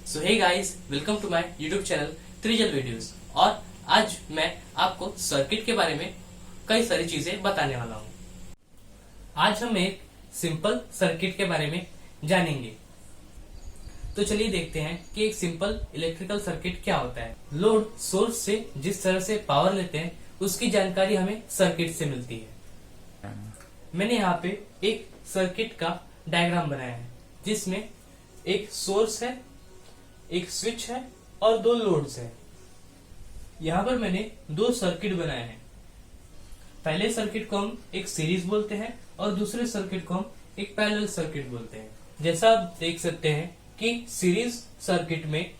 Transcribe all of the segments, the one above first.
So hey guys, welcome to my YouTube channel Trijal videos. और आज मैं आपको सर्किट के बारे में कई सारी चीजें बताने वाला हूँ। आज हम एक सिंपल सर्किट के बारे में जानेंगे। तो चलिए देखते हैं कि एक सिंपल इलेक्ट्रिकल सर्किट क्या होता है। लोड सोर्स से जिस तरह से पावर लेते हैं उसकी जानकारी हमें सर्किट से मिलती है। मैंने यहाँ पे एक सर्किट का डायग्राम बनाया है जिसमें एक सोर्स है, एक स्विच है और दो लोड्स है। यहाँ पर मैंने दो सर्किट बनाए हैं। पहले सर्किट को हम एक सीरीज बोलते हैं और दूसरे सर्किट को हम एक पैरेलल सर्किट बोलते हैं। जैसा आप देख सकते हैं कि सीरीज सर्किट में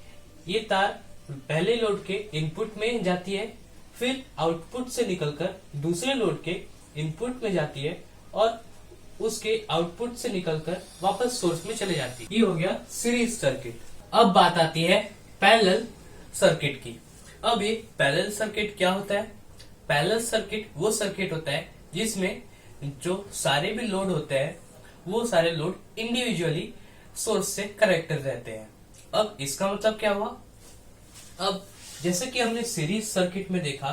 ये तार पहले लोड के इनपुट में जाती है, फिर आउटपुट से निकलकर दूसरे लोड के इनपुट में जाती है और उसके आउटपुट से निकलकर वापस सोर्स में चले जाती है। ये हो गया सीरीज सर्किट। अब बात आती है पैरेलल सर्किट की। अब ये पैरेलल सर्किट क्या होता है? पैरेलल सर्किट वो सर्किट होता है जिसमें जो सारे भी लोड होते हैं वो सारे लोड इंडिविजुअली सोर्स से कनेक्टेड रहते हैं। अब इसका मतलब क्या हुआ? अब जैसे कि हमने सीरीज सर्किट में देखा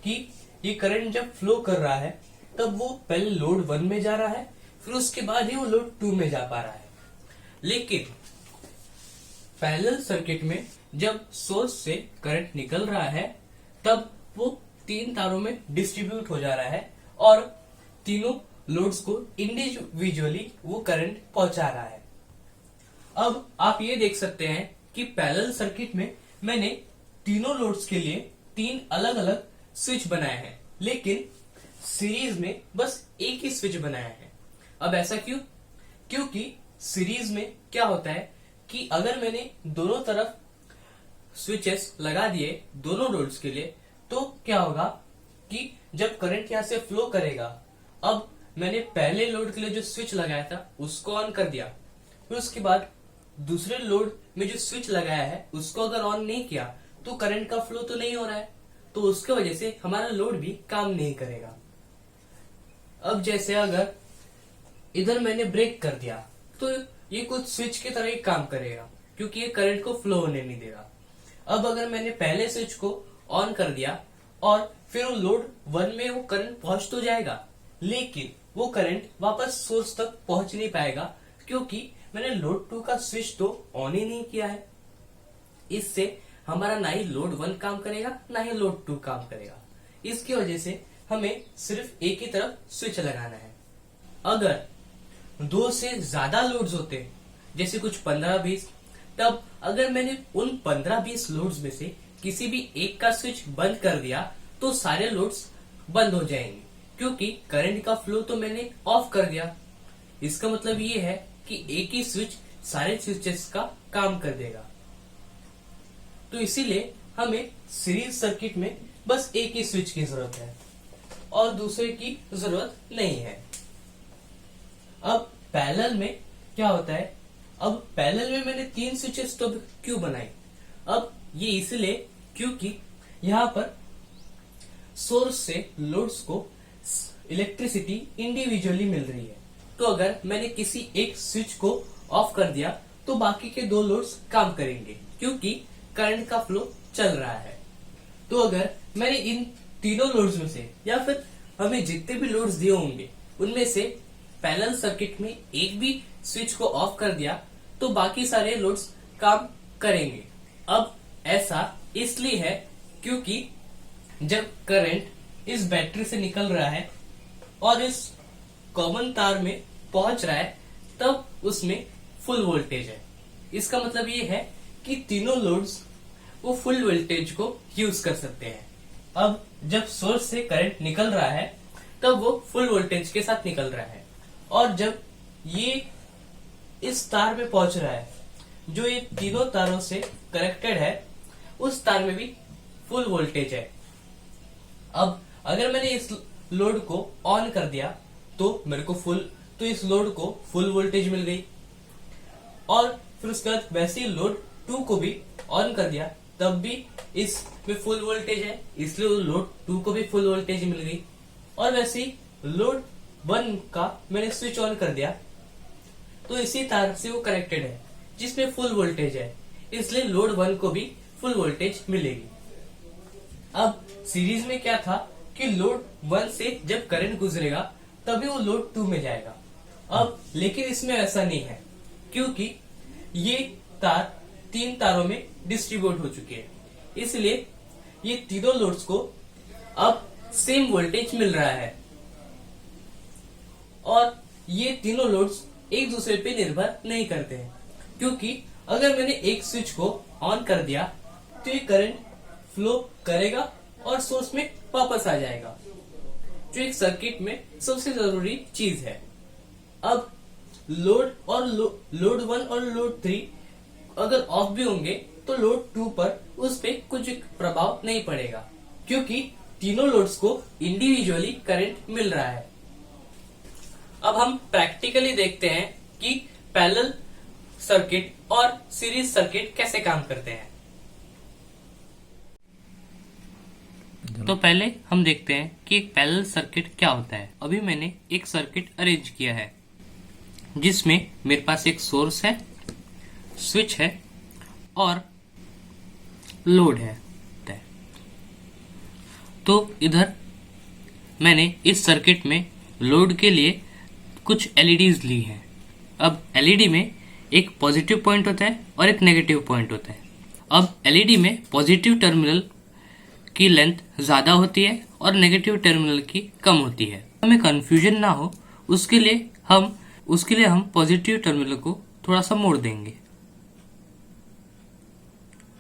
कि ये करंट जब फ्लो कर रहा है तब वो पहले लोड 1 में जा रहा है, फिर उसके बाद ही वो लोड 2 में जा पा रहा है। लेकिन पैरेलल सर्किट में जब सोर्स से करंट निकल रहा है तब वो 3 तारों में डिस्ट्रीब्यूट हो जा रहा है और तीनों लोड्स को इंडिविजुअली वो करंट पहुंचा रहा है। अब आप ये देख सकते हैं कि पैरेलल सर्किट में मैंने तीनों लोड्स के लिए 3 अलग अलग स्विच बनाए हैं, लेकिन सीरीज में बस एक ही स्विच बनाया है। अब ऐसा क्यों? क्योंकि सीरीज में क्या होता है कि अगर मैंने दोनों तरफ स्विचेस लगा दिए दोनों लोड्स के लिए तो क्या होगा कि जब करंट यहां से फ्लो करेगा, अब मैंने पहले लोड के लिए जो स्विच लगाया था उसको ऑन कर दिया, फिर उसके बाद दूसरे लोड में जो स्विच लगाया है उसको अगर ऑन नहीं किया तो करंट का फ्लो तो नहीं हो रहा है, तो उसके वजह से हमारा लोड भी काम नहीं करेगा। अब जैसे अगर इधर मैंने ब्रेक कर दिया तो ये कुछ स्विच की तरह ही काम करेगा क्योंकि ये करंट को फ्लो होने नहीं देगा। अब अगर मैंने पहले स्विच को ऑन कर दिया और फिर वो लोड 1 में वो करंट पहुंच तो जाएगा, लेकिन वो करंट वापस सोर्स तक पहुंच नहीं पाएगा क्योंकि मैंने लोड 2 का स्विच तो ऑन ही नहीं किया है। इससे हमारा ना ही लोड 1 काम करेगा ना ही लोड 2 काम करेगा। इसकी वजह से हमें सिर्फ एक ही तरफ स्विच लगाना है। अगर 2 से ज्यादा लोड्स होते हैं, जैसे कुछ 15-20, तब अगर मैंने उन 15-20 लोड्स में से किसी भी एक का स्विच बंद कर दिया तो सारे लोड्स बंद हो जाएंगे क्योंकि करंट का फ्लो तो मैंने ऑफ कर दिया। इसका मतलब ये है कि एक ही स्विच सारे स्विचेस का काम कर देगा। तो इसीलिए हमें सीरीज सर्किट में बस एक ही स्विच की जरूरत है और दूसरे की जरूरत नहीं है। अब पैरेलल में क्या होता है? अब पैरेलल में मैंने 3 स्विचेस तो क्यों बनाई? अब ये इसलिए क्योंकि यहाँ पर सोर्स से लोड्स को इलेक्ट्रिसिटी इंडिविजुअली मिल रही है। तो अगर मैंने किसी एक स्विच को ऑफ कर दिया तो बाकी के 2 लोड्स काम करेंगे क्योंकि करंट का फ्लो चल रहा है। तो अगर मैंने इन तीनों लोड्स में से या फिर हमें जितने भी लोड्स दिए होंगे उनमें से पैरेलल सर्किट में एक भी स्विच को ऑफ कर दिया तो बाकी सारे लोड्स काम करेंगे। अब ऐसा इसलिए है क्योंकि जब करंट इस बैटरी से निकल रहा है और इस कॉमन तार में पहुंच रहा है तब उसमें फुल वोल्टेज है। इसका मतलब ये है कि तीनों लोड्स वो फुल वोल्टेज को यूज कर सकते हैं। अब जब सोर्स से करंट निकल रहा है तब वो फुल वोल्टेज के साथ निकल रहा है और जब ये इस तार में पहुंच रहा है जो ये तीनों तारों से कनेक्टेड है उस तार में भी फुल वोल्टेज है। अब अगर मैंने इस लोड को ऑन कर दिया तो इस लोड को फुल वोल्टेज मिल गई और फिर उसके बाद वैसे ही लोड 2 को भी ऑन कर दिया तब भी इसमें फुल वोल्टेज है, इसलिए लोड 2 को भी फुल वोल्टेज मिल गई। और वैसे ही लोड 1 का मैंने स्विच ऑन कर दिया तो इसी तार से वो कनेक्टेड है जिसमें फुल वोल्टेज है, इसलिए लोड 1 को भी फुल वोल्टेज मिलेगी। अब सीरीज में क्या था कि लोड 1 से जब करंट गुजरेगा तभी वो लोड 2 में जाएगा। अब लेकिन इसमें ऐसा नहीं है, क्योंकि ये तार 3 तारों में डिस्ट्रीब्यूट हो चुके हैं, इसलिए ये तीनों लोड्स को अब सेम वोल्टेज मिल रहा है और ये तीनों लोड्स एक दूसरे पे निर्भर नहीं करते हैं, क्योंकि अगर मैंने एक स्विच को ऑन कर दिया तो ये करंट फ्लो करेगा और सोर्स में वापस आ जाएगा, जो एक सर्किट में सबसे जरूरी चीज है। अब लोड 1 और लोड 3 अगर ऑफ भी होंगे तो लोड 2 पर उस पे कुछ प्रभाव नहीं पड़ेगा, क्योंकि तीनों लोड्स को इंडिविजुअली करंट मिल रहा है। अब हम प्रैक्टिकली देखते हैं कि पैरेलल सर्किट और सीरीज सर्किट कैसे काम करते हैं। तो पहले हम देखते हैं कि एक पैरेलल सर्किट क्या होता है। अभी मैंने एक सर्किट अरेंज किया है जिसमें मेरे पास एक सोर्स है, स्विच है और लोड है। तो इधर मैंने इस सर्किट में लोड के लिए कुछ एलईडीज ली हैं। अब एलईडी में एक पॉजिटिव पॉइंट होता है और एक नेगेटिव पॉइंट होता है। अब एलईडी में पॉजिटिव टर्मिनल की लेंथ ज़्यादा होती है और नेगेटिव टर्मिनल की कम होती है। हमें कंफ्यूजन ना हो उसके लिए हम पॉजिटिव टर्मिनल को थोड़ा सा मोड़ देंगे,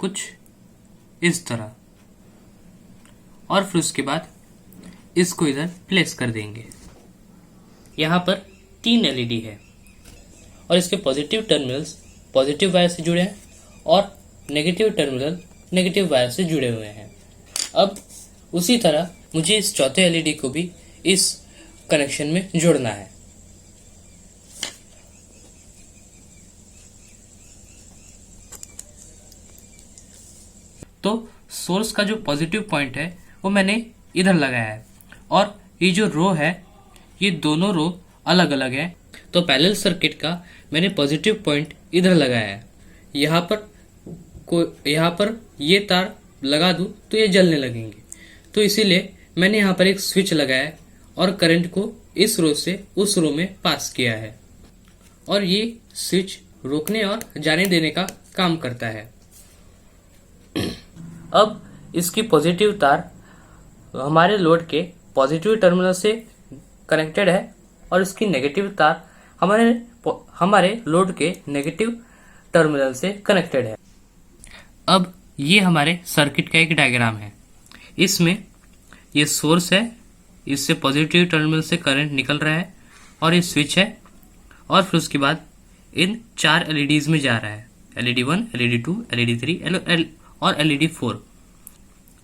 कुछ इस तरह, और फिर उसके बाद इसको इधर प्लेस कर देंगे। यहाँ पर 3 एलईडी है और इसके पॉजिटिव टर्मिनल्स पॉजिटिव वायर से जुड़े हैं और नेगेटिव टर्मिनल नेगेटिव वायर से जुड़े हुए हैं। अब उसी तरह मुझे इस चौथे एलईडी को भी इस कनेक्शन में जोड़ना है। तो सोर्स का जो पॉजिटिव पॉइंट है वो मैंने इधर लगाया है और ये जो रो है ये दोनों रो अलग अलग है। तो पैरेलल सर्किट का मैंने पॉजिटिव पॉइंट इधर लगाया है। यहाँ पर ये तार लगा दूं तो ये जलने लगेंगे, तो इसीलिए मैंने यहाँ पर एक स्विच लगाया है और करंट को इस रो से उस रो में पास किया है और ये स्विच रोकने और जाने देने का काम करता है। अब इसकी पॉजिटिव तार हमारे लोड के पॉजिटिव टर्मिनल से कनेक्टेड है और इसकी नेगेटिव तार हमारे लोड के नेगेटिव टर्मिनल से कनेक्टेड है। अब ये हमारे सर्किट का एक डायग्राम है। इसमें ये सोर्स है, इससे पॉजिटिव टर्मिनल से करंट निकल रहा है और ये स्विच है और फिर उसके बाद इन 4 एलईडीज में जा रहा है, एलईडी 1, एलईडी 2, एलईडी 3 और एलईडी 4।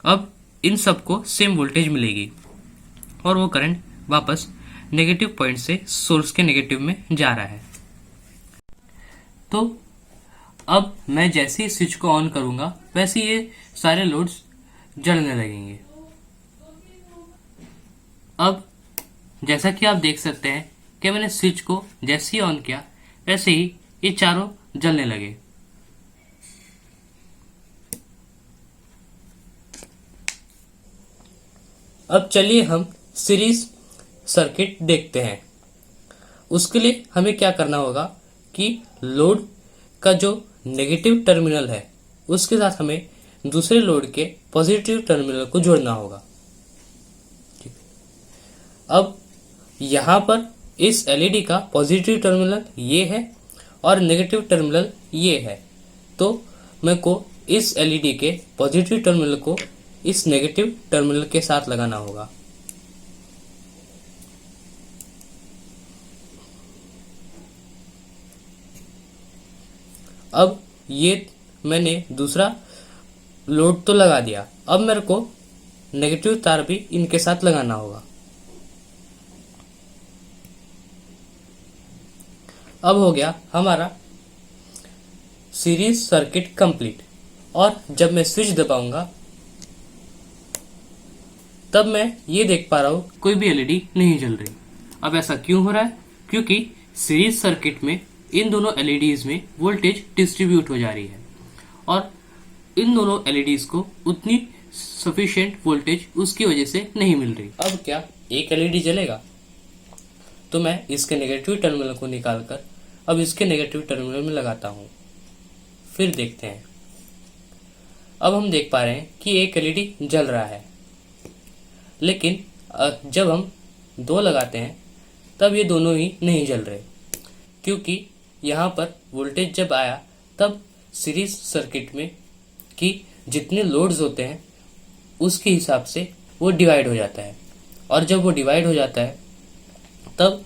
अब इन सबको सेम वोल्टेज मिलेगी और वो करंट वापस नेगेटिव पॉइंट से सोर्स के नेगेटिव में जा रहा है। तो अब मैं जैसे ही स्विच को ऑन करूंगा वैसे ये सारे लोड्स जलने लगेंगे। अब जैसा कि आप देख सकते हैं कि मैंने स्विच को जैसे ही ऑन किया वैसे ही ये चारों जलने लगे। अब चलिए हम सीरीज सर्किट देखते हैं। उसके लिए हमें क्या करना होगा कि लोड का जो नेगेटिव टर्मिनल है उसके साथ हमें दूसरे लोड के पॉजिटिव टर्मिनल को जोड़ना होगा। अब यहाँ पर इस एलईडी का पॉजिटिव टर्मिनल ये है और नेगेटिव टर्मिनल ये है, तो मेरे को इस एलईडी के पॉजिटिव टर्मिनल को इस नेगेटिव टर्मिनल के साथ लगाना होगा। अब ये मैंने दूसरा लोड तो लगा दिया, अब मेरे को नेगेटिव तार भी इनके साथ लगाना होगा। अब हो गया हमारा सीरीज सर्किट कंप्लीट और जब मैं स्विच दबाऊंगा तब मैं ये देख पा रहा हूँ कोई भी एलईडी नहीं जल रही। अब ऐसा क्यों हो रहा है? क्योंकि सीरीज सर्किट में इन दोनों एलईडीज में वोल्टेज डिस्ट्रीब्यूट हो जा रही है और इन दोनों एलईडीज को उतनी सफिशिएंट वोल्टेज उसकी वजह से नहीं मिल रही। अब क्या एक एलईडी जलेगा? तो मैं इसके नेगेटिव टर्मिनल को निकालकर अब इसके नेगेटिव टर्मिनल में लगाता हूँ, फिर देखते हैं। अब हम देख पा रहे हैं कि एक एलईडी जल रहा है, लेकिन जब हम दो लगाते हैं तब ये दोनों ही नहीं जल रहे, क्योंकि यहाँ पर वोल्टेज जब आया तब सीरीज सर्किट में कि जितने लोड्स होते हैं उसके हिसाब से वो डिवाइड हो जाता है, और जब वो डिवाइड हो जाता है तब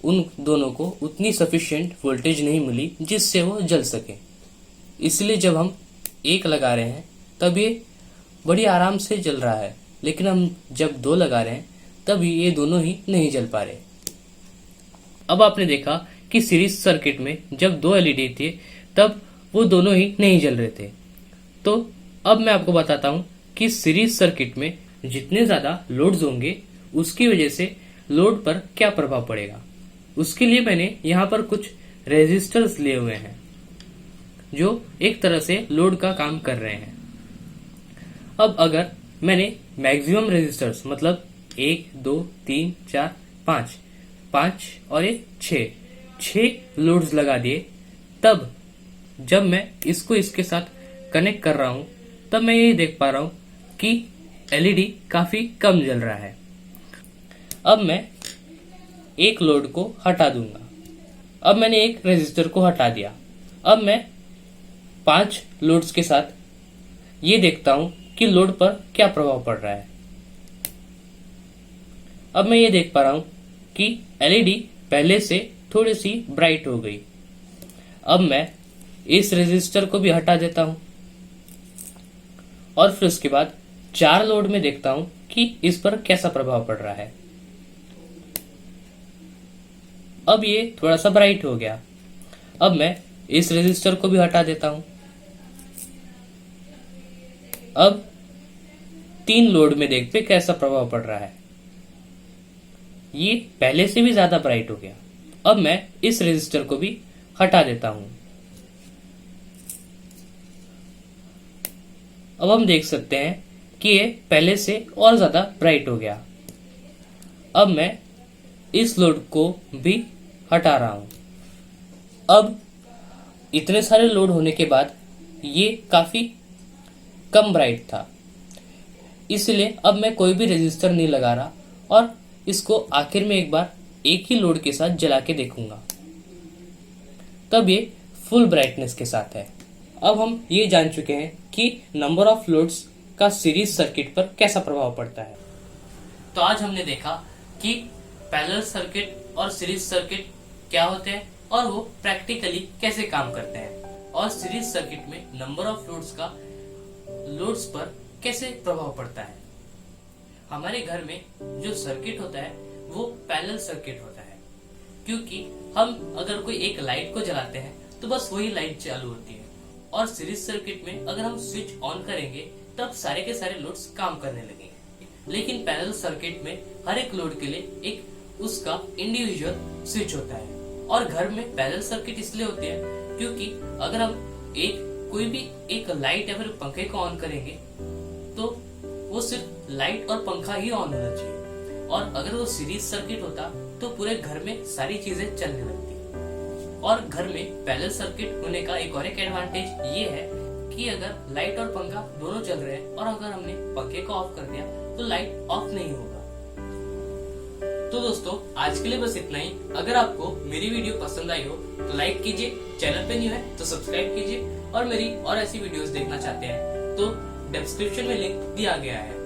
उन दोनों को उतनी सफिशिएंट वोल्टेज नहीं मिली जिससे वो जल सके। इसलिए जब हम एक लगा रहे हैं तब ये बड़ी आराम से जल रहा है, लेकिन हम जब दो लगा रहे हैं तब ये दोनों ही नहीं जल पा रहे। अब आपने देखा कि सीरीज सर्किट में जब दो एलईडी थे तब वो दोनों ही नहीं जल रहे थे। तो अब मैं आपको बताता हूँ कि सीरीज सर्किट में जितने ज्यादा लोड्स होंगे उसकी वजह से लोड पर क्या प्रभाव पड़ेगा। उसके लिए मैंने यहाँ पर कुछ रेजिस्टर्स लिए हुए हैं जो एक तरह से लोड का काम कर रहे हैं। अब अगर मैंने मैक्सिमम रेजिस्टर्स मतलब 1 2 3 4 5 और ये 6 लोड्स लगा दिए, तब जब मैं इसको इसके साथ कनेक्ट कर रहा हूं तब मैं ये देख पा रहा हूं कि एलईडी काफी कम जल रहा है। अब मैं एक लोड को हटा दूंगा। अब मैंने एक रेजिस्टर को हटा दिया। अब मैं 5 लोड्स के साथ ये देखता हूं कि लोड पर क्या प्रभाव पड़ रहा है। अब मैं ये देख पा रहा हूं कि एलईडी पहले से थोड़ी सी ब्राइट हो गई। अब मैं इस रेजिस्टर को भी हटा देता हूं और फिर उसके बाद 4 लोड में देखता हूं कि इस पर कैसा प्रभाव पड़ रहा है। अब ये थोड़ा सा ब्राइट हो गया। अब मैं इस रेजिस्टर को भी हटा देता हूं। अब 3 लोड में देखते कैसा प्रभाव पड़ रहा है। ये पहले से भी ज्यादा ब्राइट हो गया। अब मैं इस रेजिस्टर को भी हटा देता हूं। अब हम देख सकते हैं कि ये पहले से और ज्यादा ब्राइट हो गया। अब मैं इस लोड को भी हटा रहा हूं। अब इतने सारे लोड होने के बाद ये काफी कम ब्राइट था, इसलिए अब मैं कोई भी रेजिस्टर नहीं लगा रहा और इसको आखिर में एक बार एक ही लोड के साथ जला के देखूंगा, तब ये फुल ब्राइटनेस के साथ है। अब हम ये जान चुके हैं कि नंबर ऑफ लोड्स का सीरीज सर्किट पर कैसा प्रभाव पड़ता है। तो आज हमने देखा कि पैरेलल सर्किट और सीरीज सर्किट क्या होते हैं और वो प्रैक्टिकली कैसे काम करते हैं, और सीरीज सर्किट में नंबर ऑफ लोड्स का लोड्स पर कैसे प्रभाव पड़ता है। हमारे घर में जो सर्किट होता है वो पैरेलल सर्किट होता है, क्योंकि हम अगर कोई एक लाइट को जलाते हैं तो बस वही लाइट चालू होती है, और सीरीज सर्किट में अगर हम स्विच ऑन करेंगे तब सारे के सारे लोड्स काम करने लगेंगे। लेकिन पैरेलल सर्किट में हर एक लोड के लिए एक उसका इंडिविजुअल स्विच होता है, और घर में पैरेलल सर्किट इसलिए होते हैं क्योंकि अगर हम कोई भी एक लाइट या फिर पंखे को ऑन करेंगे तो वो सिर्फ लाइट और पंखा ही ऑन होना चाहिए, और अगर वो सीरीज सर्किट होता तो पूरे घर में सारी चीजें चलने लगती। और घर में पैरेलल सर्किट होने का एक और एडवांटेज ये है कि अगर लाइट और पंखा दोनों चल रहे हैं और अगर हमने पंखे को ऑफ कर दिया तो लाइट ऑफ नहीं होगा। तो दोस्तों आज के लिए बस इतना ही। अगर आपको मेरी वीडियो पसंद आई हो तो लाइक कीजिए, चैनल पे न्यू है तो सब्सक्राइब कीजिए, और मेरी और ऐसी वीडियोस देखना चाहते हैं तो डिस्क्रिप्शन में लिंक दिया गया है।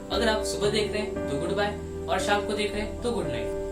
अगर आप सुबह देख रहे हैं तो गुड बाय, और शाम को देख रहे हैं तो गुड नाइट।